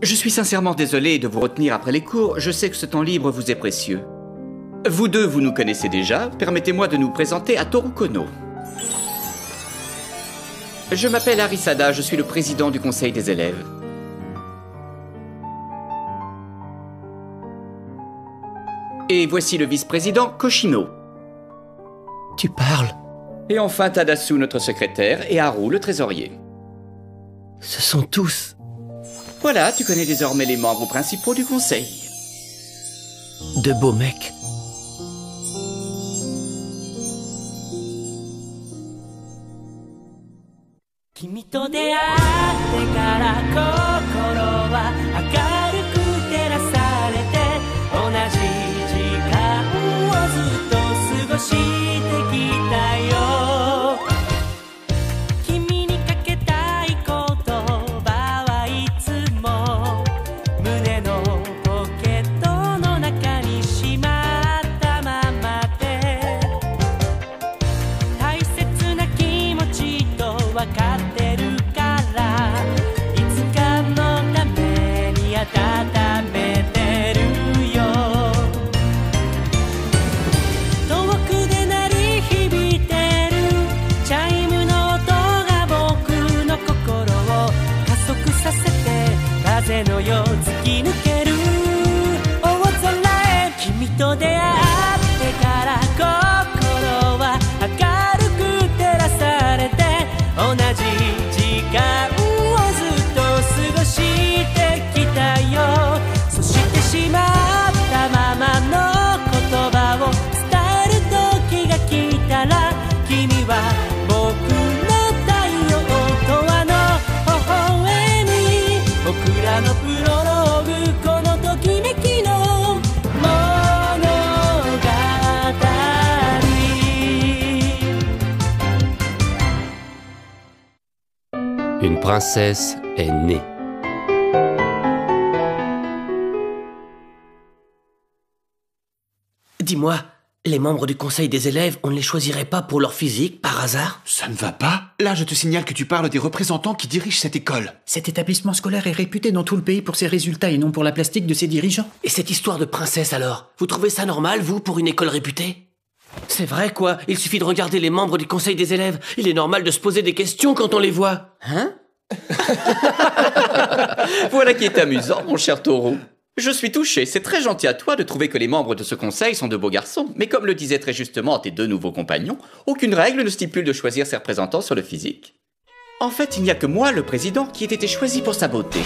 Je suis sincèrement désolé de vous retenir après les cours, je sais que ce temps libre vous est précieux. Vous deux, vous nous connaissez déjà, permettez-moi de nous présenter à Toru Kono. Je m'appelle Arisada, je suis le président du conseil des élèves. Et voici le vice-président Koshino. Tu parles? Et enfin Tadasu, notre secrétaire, et Haru, le trésorier. Ce sont tous... Voilà, tu connais désormais les membres principaux du conseil. de beaux mecs. Une princesse est née. Dis-moi, les membres du conseil des élèves, on ne les choisirait pas pour leur physique, par hasard? Ça ne va pas. Là, je te signale que tu parles des représentants qui dirigent cette école. Cet établissement scolaire est réputé dans tout le pays pour ses résultats et non pour la plastique de ses dirigeants. Et cette histoire de princesse alors? Vous trouvez ça normal, vous, pour une école réputée? C'est vrai, quoi. Il suffit de regarder les membres du conseil des élèves. Il est normal de se poser des questions quand on les voit. Hein? Voilà qui est amusant, mon cher Toru. Je suis touché, c'est très gentil à toi de trouver que les membres de ce conseil sont de beaux garçons, mais comme le disaient très justement tes deux nouveaux compagnons, aucune règle ne stipule de choisir ses représentants sur le physique. En fait, il n'y a que moi, le président, qui ait été choisi pour sa beauté.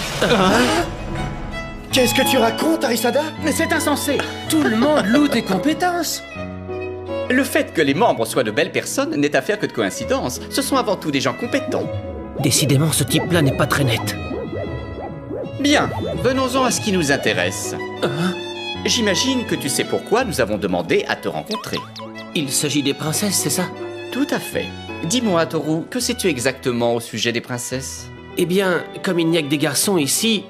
Qu'est-ce que tu racontes, Arisada? Mais c'est insensé! Tout le monde loue tes compétences! Le fait que les membres soient de belles personnes n'est affaire que de coïncidence. Ce sont avant tout des gens compétents. Décidément, ce type-là n'est pas très net. Bien, venons-en à ce qui nous intéresse. J'imagine que tu sais pourquoi nous avons demandé à te rencontrer. Il s'agit des princesses, c'est ça? Tout à fait. Dis-moi, Toru, que sais-tu exactement au sujet des princesses? Eh bien, comme il n'y a que des garçons ici,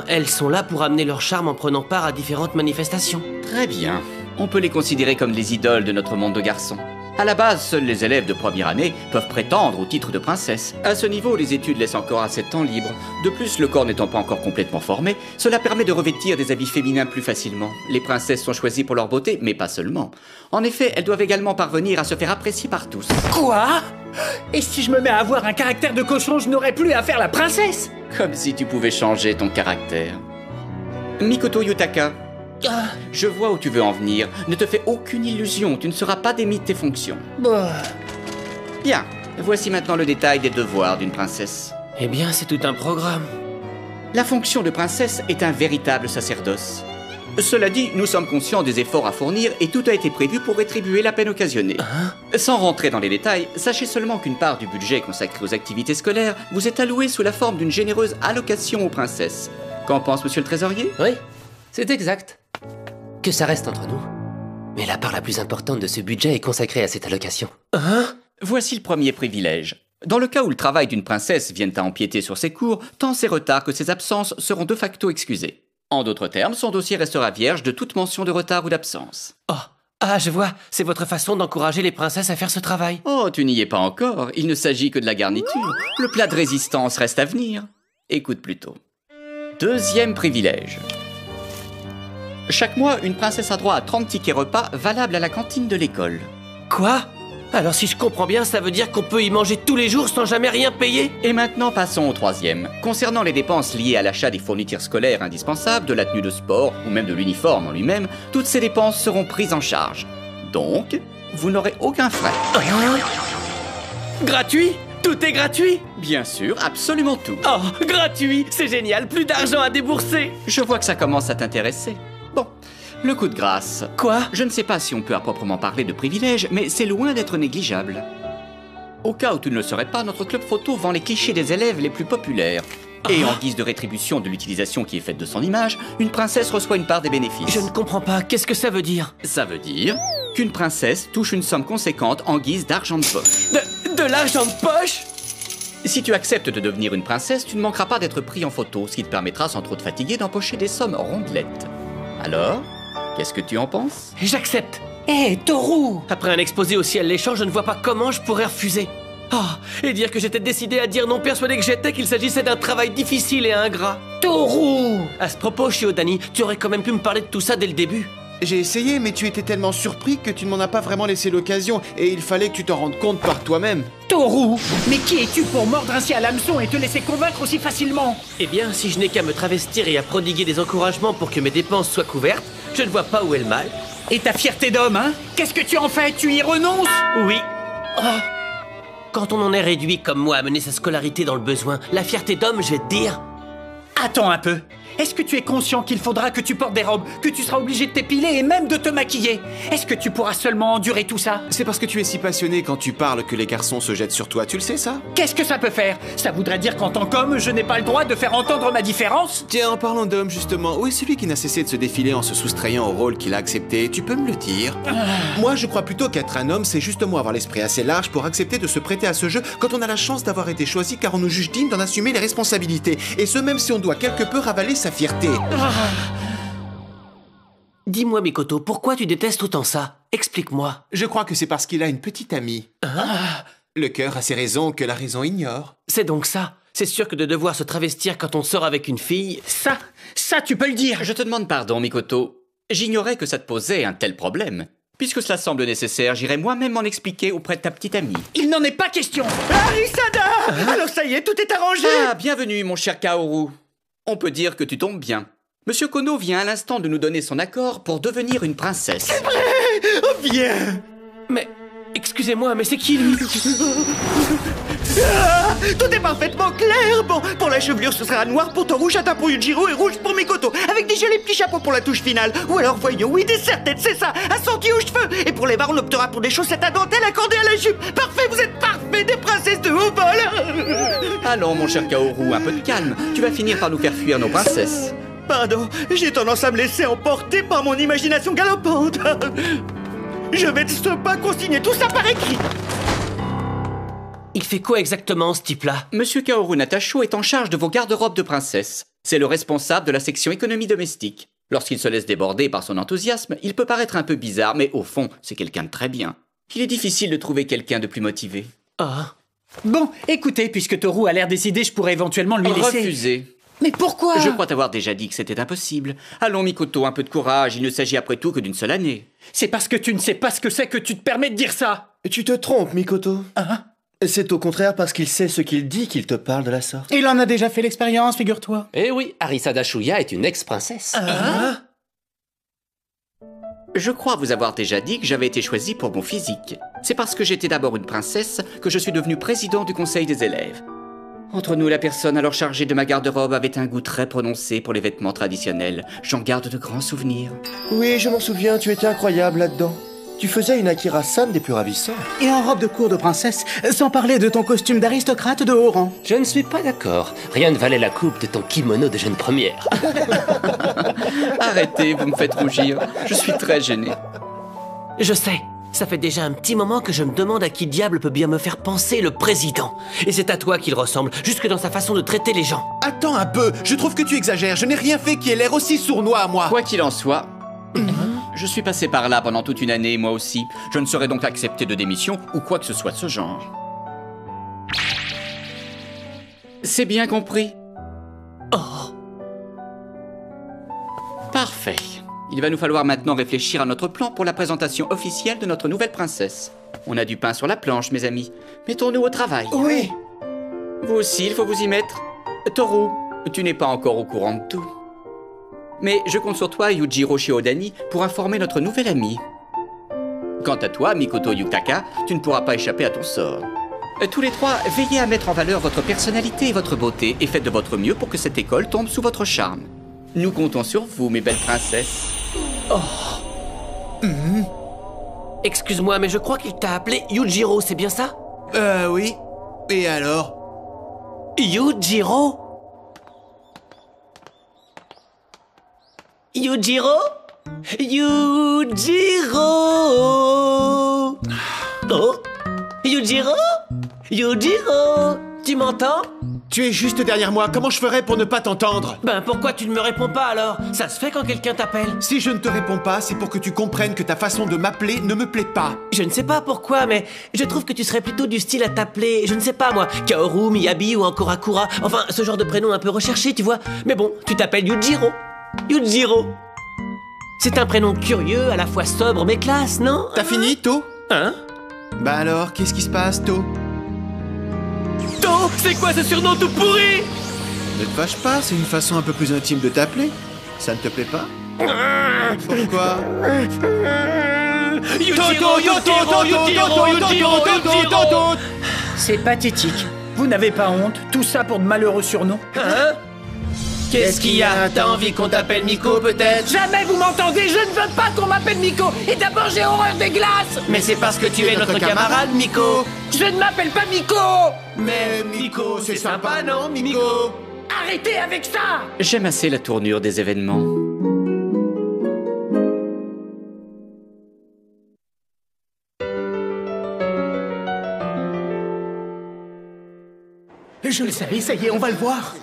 elles sont là pour amener leur charme en prenant part à différentes manifestations. Très bien. On peut les considérer comme les idoles de notre monde de garçons. À la base, seuls les élèves de première année peuvent prétendre au titre de princesse. À ce niveau, les études laissent encore assez de temps libre. De plus, le corps n'étant pas encore complètement formé, cela permet de revêtir des habits féminins plus facilement. Les princesses sont choisies pour leur beauté, mais pas seulement. En effet, elles doivent également parvenir à se faire apprécier par tous. Quoi? Et si je me mets à avoir un caractère de cochon, je n'aurais plus à faire la princesse? Comme si tu pouvais changer ton caractère. Mikoto Yutaka, je vois où tu veux en venir. Ne te fais aucune illusion, tu ne seras pas démis de tes fonctions. Bien, voici maintenant le détail des devoirs d'une princesse. Eh bien, c'est tout un programme. La fonction de princesse est un véritable sacerdoce. Cela dit, nous sommes conscients des efforts à fournir et tout a été prévu pour rétribuer la peine occasionnée. Sans rentrer dans les détails, sachez seulement qu'une part du budget consacré aux activités scolaires vous est allouée sous la forme d'une généreuse allocation aux princesses. Qu'en pense monsieur le trésorier? Oui, c'est exact. Que ça reste entre nous. Mais la part la plus importante de ce budget est consacrée à cette allocation. Voici le premier privilège. Dans le cas où le travail d'une princesse vienne à empiéter sur ses cours, tant ses retards que ses absences seront de facto excusés. En d'autres termes, son dossier restera vierge de toute mention de retard ou d'absence. Je vois. C'est votre façon d'encourager les princesses à faire ce travail. Oh, tu n'y es pas encore. Il ne s'agit que de la garniture. Le plat de résistance reste à venir. Écoute plutôt. Deuxième privilège. Chaque mois, une princesse a droit à 30 tickets repas valables à la cantine de l'école. Quoi? Alors si je comprends bien, ça veut dire qu'on peut y manger tous les jours sans jamais rien payer? Et maintenant, passons au troisième. Concernant les dépenses liées à l'achat des fournitures scolaires indispensables, de la tenue de sport ou même de l'uniforme en lui-même, toutes ces dépenses seront prises en charge. Donc, vous n'aurez aucun frais. Gratuit? Tout est gratuit? Bien sûr, absolument tout. Oh, gratuit! C'est génial, plus d'argent à débourser! Je vois que ça commence à t'intéresser. Bon, le coup de grâce. Quoi? Je ne sais pas si on peut à proprement parler de privilège, mais c'est loin d'être négligeable. Au cas où tu ne le saurais pas, notre club photo vend les clichés des élèves les plus populaires. Et en guise de rétribution de l'utilisation qui est faite de son image, une princesse reçoit une part des bénéfices. Je ne comprends pas, qu'est-ce que ça veut dire? Ça veut dire qu'une princesse touche une somme conséquente en guise d'argent de poche. De l'argent de poche? Si tu acceptes de devenir une princesse, tu ne manqueras pas d'être pris en photo, ce qui te permettra sans trop te fatiguer d'empocher des sommes rondelettes. Alors, qu'est-ce que tu en penses? J'accepte. Hé, Toru! Après un exposé aussi alléchant, je ne vois pas comment je pourrais refuser. Oh, et dire que j'étais décidé à dire non, persuadé que j'étais qu'il s'agissait d'un travail difficile et ingrat. Toru! À ce propos, Shiodani, tu aurais quand même pu me parler de tout ça dès le début. J'ai essayé, mais tu étais tellement surpris que tu ne m'en as pas vraiment laissé l'occasion, et il fallait que tu t'en rendes compte par toi-même. Toru! Mais qui es-tu pour mordre ainsi à l'hameçon et te laisser convaincre aussi facilement? Eh bien, si je n'ai qu'à me travestir et à prodiguer des encouragements pour que mes dépenses soient couvertes, je ne vois pas où est le mal. Et ta fierté d'homme, hein? Qu'est-ce que tu en fais? Tu y renonces? Oui. Oh. Quand on en est réduit comme moi à mener sa scolarité dans le besoin, la fierté d'homme, je vais te dire... Attends un peu. Est-ce que tu es conscient qu'il faudra que tu portes des robes, que tu seras obligé de t'épiler et même de te maquiller? Est-ce que tu pourras seulement endurer tout ça? C'est parce que tu es si passionné quand tu parles que les garçons se jettent sur toi, tu le sais ça? Qu'est-ce que ça peut faire? Ça voudrait dire qu'en tant qu'homme, je n'ai pas le droit de faire entendre ma différence? Tiens, en parlant d'homme, justement, où est celui qui n'a cessé de se défiler en se soustrayant au rôle qu'il a accepté? Tu peux me le dire? Moi, je crois plutôt qu'être un homme, c'est justement avoir l'esprit assez large pour accepter de se prêter à ce jeu quand on a la chance d'avoir été choisi car on nous juge digne d'en assumer les responsabilités. Et ce, même si on doit quelque peu ravaler sa fierté. Dis-moi, Mikoto, pourquoi tu détestes autant ça? Explique-moi. Je crois que c'est parce qu'il a une petite amie. Le cœur a ses raisons que la raison ignore. C'est donc ça. C'est sûr que de devoir se travestir quand on sort avec une fille... Ça, tu peux le dire. Je te demande pardon, Mikoto. J'ignorais que ça te posait un tel problème. Puisque cela semble nécessaire, j'irai moi-même m'en expliquer auprès de ta petite amie. Il n'en est pas question. Arisada! Alors ça y est, tout est arrangé. Ah, bienvenue, mon cher Kaoru. On peut dire que tu tombes bien. Monsieur Kono vient à l'instant de nous donner son accord pour devenir une princesse. C'est vrai! Oh, viens! Mais... excusez-moi, mais c'est qui, lui? Tout est parfaitement clair. Bon, pour la chevelure, ce sera noir pour Toru, châtain pour Yujiro et rouge pour Mikoto, avec des jolis petits chapeaux pour la touche finale. Ou alors, voyons, oui, des serre-têtes, c'est ça, assortis aux cheveux. Et pour les barres, on optera pour des chaussettes à dentelle accordées à la jupe. Parfait, vous êtes parfait, des princesses de haut vol. Allons, mon cher Kaoru, un peu de calme. Tu vas finir par nous faire fuir nos princesses. Pardon, j'ai tendance à me laisser emporter par mon imagination galopante. Je vais de ce pas consigner tout ça par écrit. Il fait quoi exactement, ce type-là? Monsieur Kaoru Natasho est en charge de vos garde-robes de princesse. C'est le responsable de la section économie domestique. Lorsqu'il se laisse déborder par son enthousiasme, il peut paraître un peu bizarre, mais au fond, c'est quelqu'un de très bien. Il est difficile de trouver quelqu'un de plus motivé. Ah. Bon, écoutez, puisque Toru a l'air décidé, je pourrais éventuellement lui laisser... Refuser. Mais pourquoi? Je crois t'avoir déjà dit que c'était impossible. Allons, Mikoto, un peu de courage, il ne s'agit après tout que d'une seule année. C'est parce que tu ne sais pas ce que c'est que tu te permets de dire ça. Tu te trompes, Mikoto. Hein? C'est au contraire parce qu'il sait ce qu'il dit qu'il te parle de la sorte. Il en a déjà fait l'expérience, figure-toi. Eh oui, Arisada Shuya est une ex-princesse. Je crois vous avoir déjà dit que j'avais été choisi pour mon physique. C'est parce que j'étais d'abord une princesse que je suis devenu président du conseil des élèves. Entre nous, la personne alors chargée de ma garde-robe avait un goût très prononcé pour les vêtements traditionnels. J'en garde de grands souvenirs. Oui, je m'en souviens, tu étais incroyable là-dedans. Tu faisais une Akira-san des plus ravissantes. Et en robe de cour de princesse, sans parler de ton costume d'aristocrate de haut rang. Je ne suis pas d'accord. Rien ne valait la coupe de ton kimono de jeune première. Arrêtez, vous me faites rougir. Je suis très gêné. Je sais. Ça fait déjà un petit moment que je me demande à qui diable peut bien me faire penser le président. Et c'est à toi qu'il ressemble, jusque dans sa façon de traiter les gens. Attends un peu, je trouve que tu exagères. Je n'ai rien fait qui ait l'air aussi sournois à moi. Quoi qu'il en soit, je suis passé par là pendant toute une année, moi aussi. Je ne serai donc accepté de démission ou quoi que ce soit de ce genre. C'est bien compris. Oh. Parfait. Il va nous falloir maintenant réfléchir à notre plan pour la présentation officielle de notre nouvelle princesse. On a du pain sur la planche, mes amis. Mettons-nous au travail. Oui. Vous aussi, il faut vous y mettre. Toru, tu n'es pas encore au courant de tout. Mais je compte sur toi, Yujiro Shiodani, pour informer notre nouvelle amie. Quant à toi, Mikoto Yutaka, tu ne pourras pas échapper à ton sort. Tous les trois, veillez à mettre en valeur votre personnalité et votre beauté et faites de votre mieux pour que cette école tombe sous votre charme. Nous comptons sur vous, mes belles princesses. Excuse-moi, mais je crois qu'il t'a appelé Yujiro, c'est bien ça? Oui. Et alors? Yujiro? Yujiro? Yujiro! Oh? Yujiro? Yujiro? Tu m'entends? Tu es juste derrière moi, comment je ferais pour ne pas t'entendre? Ben pourquoi tu ne me réponds pas alors? Ça se fait quand quelqu'un t'appelle? Si je ne te réponds pas, c'est pour que tu comprennes que ta façon de m'appeler ne me plaît pas. Je ne sais pas pourquoi, mais je trouve que tu serais plutôt du style à t'appeler, je ne sais pas moi, Kaoru, Miyabi ou encore Akura. Enfin, ce genre de prénom un peu recherché, tu vois. Mais bon, tu t'appelles Yujiro. Yujiro. C'est un prénom curieux, à la fois sobre mais classe, non? T'as fini, To? Hein? Bah alors, qu'est-ce qui se passe, To? To, c'est quoi ce surnom tout pourri? Ne te fâche pas, c'est une façon un peu plus intime de t'appeler. Ça ne te plaît pas? Pourquoi? C'est pathétique. Vous n'avez pas honte? Tout ça pour de malheureux surnoms? Hein? Qu'est-ce qu'il y a? T'as envie qu'on t'appelle Miko, peut-être? Jamais vous m'entendez! Je ne veux pas qu'on m'appelle Miko! Et d'abord, j'ai horreur des glaces! Mais c'est parce que tu es notre camarade, Miko. Je ne m'appelle pas Miko! Mais Miko, c'est sympa, non, Miko? Arrêtez avec ça! J'aime assez la tournure des événements. Je le savais, ça y est, on va le voir.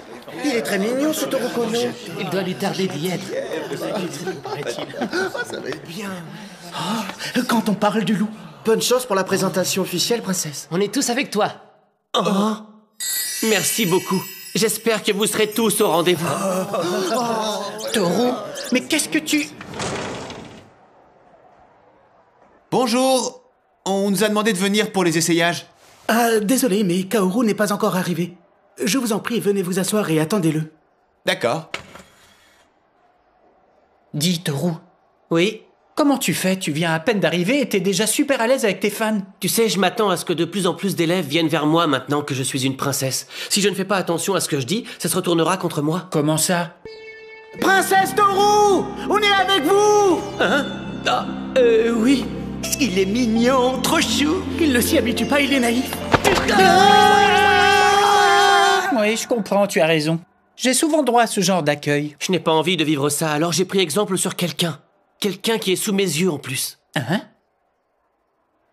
Il est très mignon, ce Torokono. Il doit lui tarder d'y être. Ça va être bien. Quand on parle du loup. Bonne chance pour la présentation officielle, princesse. On est tous avec toi. Oh. Merci beaucoup. J'espère que vous serez tous au rendez-vous. Toru, mais qu'est-ce que tu... Bonjour. On nous a demandé de venir pour les essayages. Ah, désolé, mais Kaoru n'est pas encore arrivé. Je vous en prie, venez vous asseoir et attendez-le. D'accord. Dis, Toru, Oui? comment tu fais? Tu viens à peine d'arriver et t'es déjà super à l'aise avec tes fans. Tu sais, je m'attends à ce que de plus en plus d'élèves viennent vers moi maintenant que je suis une princesse. Si je ne fais pas attention à ce que je dis, ça se retournera contre moi. Comment ça? Princesse Toru, on est avec vous. Hein? Ah, oui. Il est mignon, trop chou. Il ne s'y habitue pas, il est naïf. Oui, je comprends, tu as raison. J'ai souvent droit à ce genre d'accueil. Je n'ai pas envie de vivre ça, alors j'ai pris exemple sur quelqu'un. Quelqu'un qui est sous mes yeux en plus. Hein?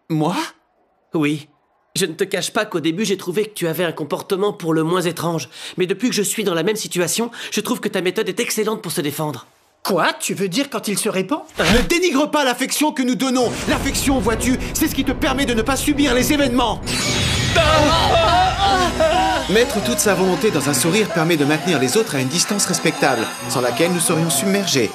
Moi? Oui. Je ne te cache pas qu'au début, j'ai trouvé que tu avais un comportement pour le moins étrange. Mais depuis que je suis dans la même situation, je trouve que ta méthode est excellente pour se défendre. Quoi? Tu veux dire quand il se répand? Ne dénigre pas l'affection que nous donnons. L'affection, vois-tu, c'est ce qui te permet de ne pas subir les événements. Mettre toute sa volonté dans un sourire permet de maintenir les autres à une distance respectable, sans laquelle nous serions submergés.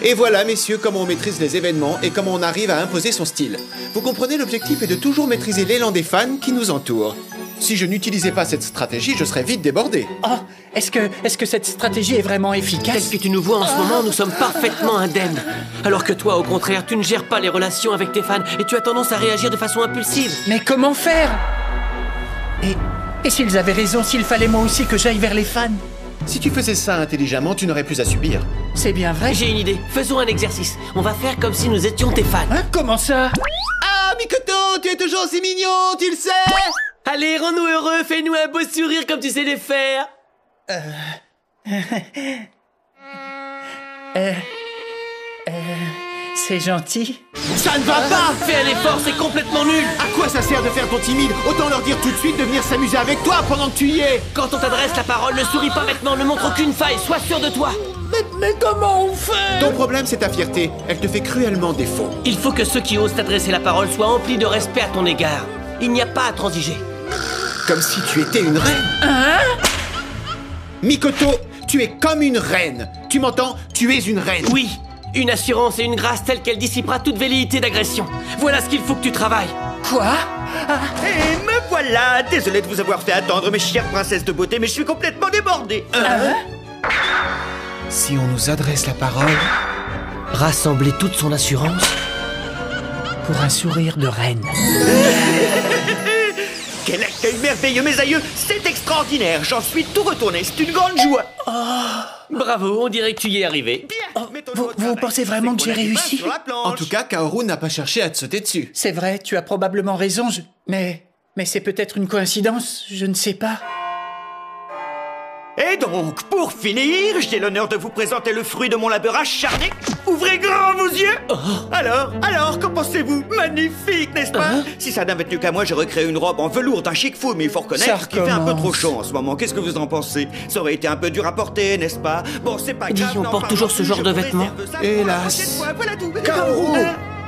Et voilà, messieurs, comment on maîtrise les événements et comment on arrive à imposer son style. Vous comprenez, l'objectif est de toujours maîtriser l'élan des fans qui nous entourent. Si je n'utilisais pas cette stratégie, je serais vite débordé. Oh, est-ce que cette stratégie est vraiment efficace? Tel que tu nous vois en ce moment, nous sommes parfaitement indemnes. Alors que toi, au contraire, tu ne gères pas les relations avec tes fans et tu as tendance à réagir de façon impulsive. Mais comment faire? Et s'ils avaient raison, s'il fallait moi aussi que j'aille vers les fans? Si tu faisais ça intelligemment, tu n'aurais plus à subir. C'est bien vrai? J'ai une idée. Faisons un exercice. On va faire comme si nous étions tes fans. Hein? Comment ça? Ah, Mikoto, tu es toujours si mignon, tu le sais! Allez, rends-nous heureux, fais-nous un beau sourire comme tu sais les faire. C'est gentil. Ça ne va pas! Fais un effort, c'est complètement nul. À quoi ça sert de faire ton timide? Autant leur dire tout de suite de venir s'amuser avec toi pendant que tu y es! Quand on t'adresse la parole, ne souris pas maintenant, ne montre aucune faille, sois sûr de toi. Mais comment on fait? Ton problème, c'est ta fierté. Elle te fait cruellement défaut. Il faut que ceux qui osent t'adresser la parole soient emplis de respect à ton égard. Il n'y a pas à transiger. Comme si tu étais une reine. Hein? Mikoto, Tu es comme une reine. Tu m'entends? Tu es une reine. Oui, une assurance et une grâce telle qu'elle dissipera toute velléité d'agression. Voilà ce qu'il faut que tu travailles. Quoi? Et me voilà. Désolé de vous avoir fait attendre, mes chères princesses de beauté, mais je suis complètement débordé. Si on nous adresse la parole... Rassembler toute son assurance Pour un sourire de reine. Quel accueil merveilleux, mes aïeux. C'est extraordinaire. J'en suis tout retourné. C'est une grande joie. Bravo, on dirait que tu y es arrivé. Bien. mettons-nous au vous travail. pensez vraiment que C'est j'ai qu'on a du pain réussi? sur la planche. En tout cas, Kaoru n'a pas cherché à te sauter dessus. C'est vrai, tu as probablement raison, mais c'est peut-être une coïncidence, je ne sais pas. Et donc, pour finir, j'ai l'honneur de vous présenter le fruit de mon labeur acharné. Ouvrez grand vos yeux. Alors, qu'en pensez-vous? Magnifique, n'est-ce pas? Si ça n'avait tenu qu'à moi, j'aurais créé une robe en velours d'un chic fou, mais il faut reconnaître qu'il fait un peu trop chaud en ce moment. Qu'est-ce que vous en pensez? Ça aurait été un peu dur à porter, n'est-ce pas? Bon, c'est pas Dis, grave. on n'en porte parlons toujours plus, ce genre je de vous vêtements. réserve ça pour Hélas. la prochaine fois, voilà tout. Kaoru,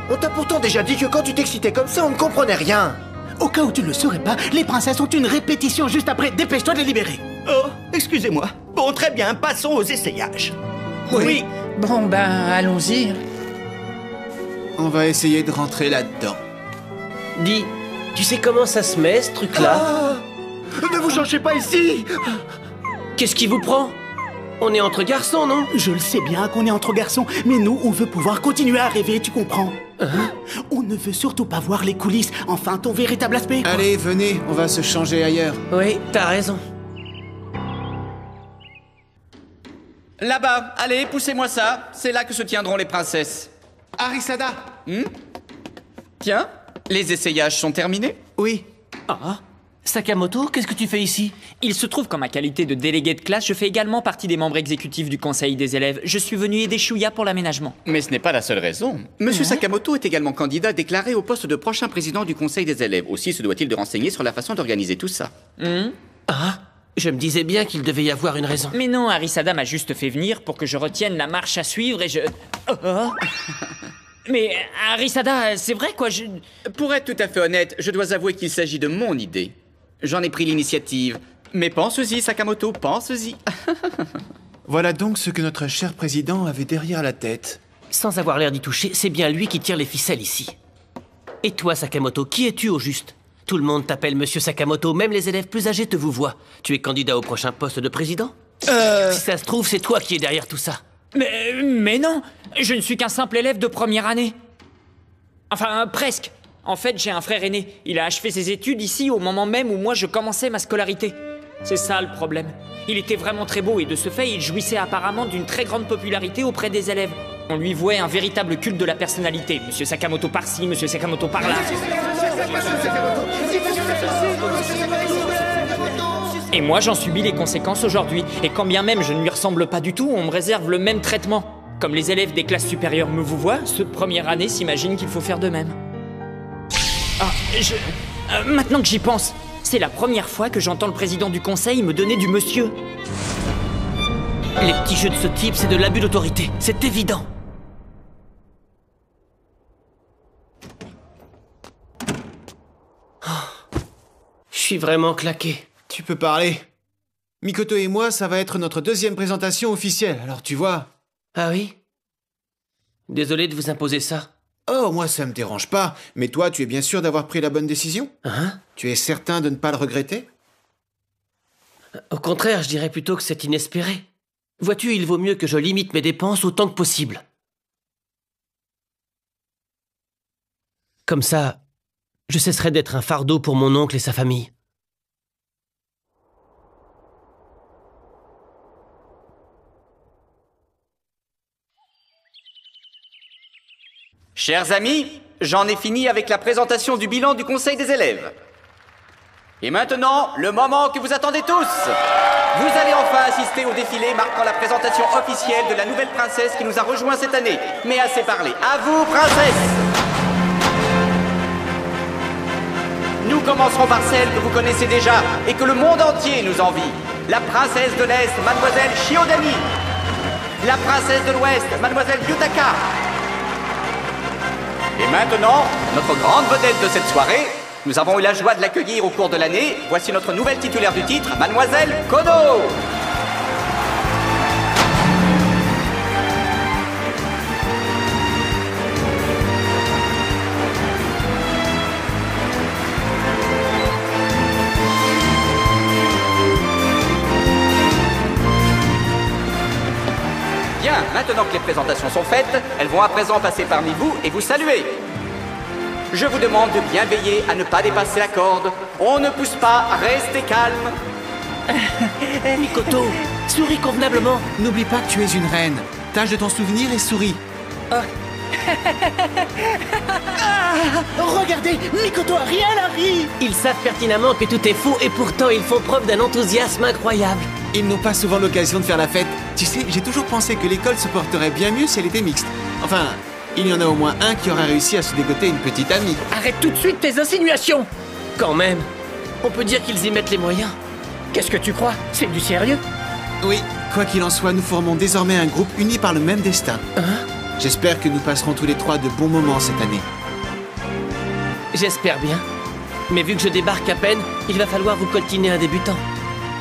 on t'a pourtant déjà dit que quand tu t'excitais comme ça, on ne comprenait rien. Au cas où tu ne le saurais pas, les princesses ont une répétition juste après. Dépêche-toi de les libérer. Oh, excusez-moi. Bon, très bien, passons aux essayages. Oui. Bon, ben, allons-y. On va essayer de rentrer là-dedans. Dis, tu sais comment ça se met, ce truc-là? Ne vous changez pas ici. Qu'est-ce qui vous prend? On est entre garçons, non? Je le sais bien qu'on est entre garçons, mais nous, on veut pouvoir continuer à rêver, tu comprends? On ne veut surtout pas voir les coulisses, enfin ton véritable aspect. quoi. Allez, venez, on va se changer ailleurs. Oui, t'as raison. Là-bas, allez, poussez-moi ça. C'est là que se tiendront les princesses. Arisada. Tiens, les essayages sont terminés? Oui. Sakamoto, qu'est-ce que tu fais ici? Il se trouve qu'en ma qualité de délégué de classe, je fais également partie des membres exécutifs du conseil des élèves. Je suis venu aider Shuya pour l'aménagement. Mais ce n'est pas la seule raison. Monsieur Sakamoto est également candidat déclaré au poste de prochain président du conseil des élèves. Aussi se doit-il de renseigner sur la façon d'organiser tout ça. Je me disais bien qu'il devait y avoir une raison. Mais non, Arisada m'a juste fait venir pour que je retienne la marche à suivre et je... Mais Arisada, c'est vrai quoi, Pour être tout à fait honnête, je dois avouer qu'il s'agit de mon idée. J'en ai pris l'initiative. Mais pense-y, Sakamoto, pense-y. Voilà donc ce que notre cher président avait derrière la tête. Sans avoir l'air d'y toucher, c'est bien lui qui tire les ficelles ici. Et toi, Sakamoto, qui es-tu au juste? Tout le monde t'appelle Monsieur Sakamoto, même les élèves plus âgés te vous voient. Tu es candidat au prochain poste de président? Si ça se trouve, c'est toi qui es derrière tout ça. Mais non, je ne suis qu'un simple élève de première année. Enfin, presque. En fait, j'ai un frère aîné. Il a achevé ses études ici au moment même où moi je commençais ma scolarité. C'est ça le problème. Il était vraiment très beau et de ce fait, il jouissait apparemment d'une très grande popularité auprès des élèves. On lui vouait un véritable culte de la personnalité. Monsieur Sakamoto par-ci, Monsieur Sakamoto par-là. Et moi, j'en subis les conséquences aujourd'hui. Et quand bien même je ne lui ressemble pas du tout, on me réserve le même traitement. Comme les élèves des classes supérieures me vous voient, ceux de première année s'imaginent qu'il faut faire de même. Maintenant que j'y pense, c'est la première fois que j'entends le président du conseil me donner du monsieur. Les petits jeux de ce type, c'est de l'abus d'autorité. C'est évident. Je suis vraiment claqué. Tu peux parler. Mikoto et moi, ça va être notre deuxième présentation officielle, alors tu vois. Ah oui? Désolé de vous imposer ça. Oh, moi ça me dérange pas, mais toi, tu es bien sûr d'avoir pris la bonne décision? Tu es certain de ne pas le regretter? Au contraire, je dirais plutôt que c'est inespéré. Vois-tu, il vaut mieux que je limite mes dépenses autant que possible. Comme ça, je cesserai d'être un fardeau pour mon oncle et sa famille. Chers amis, j'en ai fini avec la présentation du bilan du conseil des élèves. Et maintenant, le moment que vous attendez tous. Vous allez enfin assister au défilé marquant la présentation officielle de la nouvelle princesse qui nous a rejoint cette année. Mais assez parlé. À vous, princesse! Nous commencerons par celle que vous connaissez déjà et que le monde entier nous envie. La princesse de l'Est, mademoiselle Shiodani. La princesse de l'Ouest, mademoiselle Yutaka. Et maintenant, notre grande vedette de cette soirée, nous avons eu la joie de l'accueillir au cours de l'année. Voici notre nouvelle titulaire du titre, mademoiselle Kono. maintenant que les présentations sont faites, elles vont à présent passer parmi vous et vous saluer. Je vous demande de bien veiller à ne pas dépasser la corde. On ne pousse pas, restez calme. Mikoto, souris convenablement. N'oublie pas que tu es une reine. Tâche de t'en souvenir et souris. Regardez, Mikoto a rien à rire. Ils savent pertinemment que tout est faux et pourtant ils font preuve d'un enthousiasme incroyable. Ils n'ont pas souvent l'occasion de faire la fête. Tu sais, j'ai toujours pensé que l'école se porterait bien mieux si elle était mixte. Enfin, il y en a au moins un qui aurait réussi à se dégoter une petite amie. Arrête tout de suite tes insinuations. Quand même, on peut dire qu'ils y mettent les moyens. Qu'est-ce que tu crois? C'est du sérieux? Oui, quoi qu'il en soit, nous formons désormais un groupe uni par le même destin. J'espère que nous passerons tous les trois de bons moments cette année. J'espère bien. Mais vu que je débarque à peine, il va falloir vous coltiner un débutant.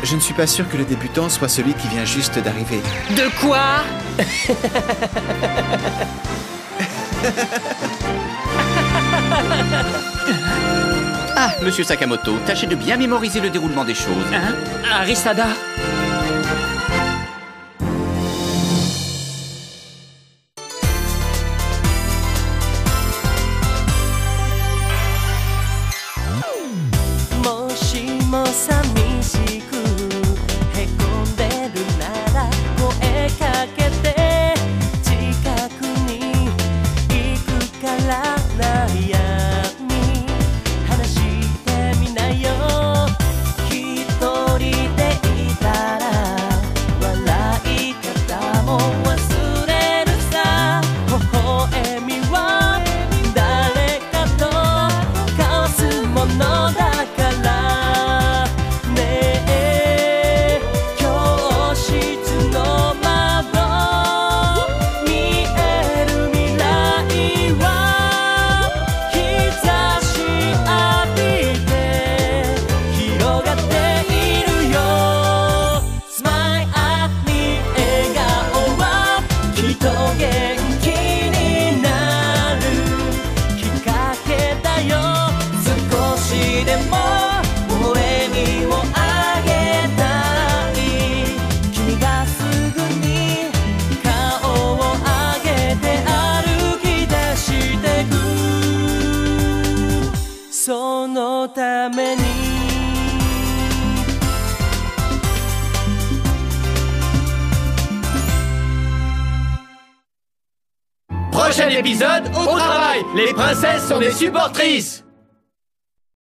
Je ne suis pas sûr que le débutant soit celui qui vient juste d'arriver. De quoi? Ah, monsieur Sakamoto, tâchez de bien mémoriser le déroulement des choses. Hein? Arisada? Prochain épisode, au travail. Les princesses sont des supportrices.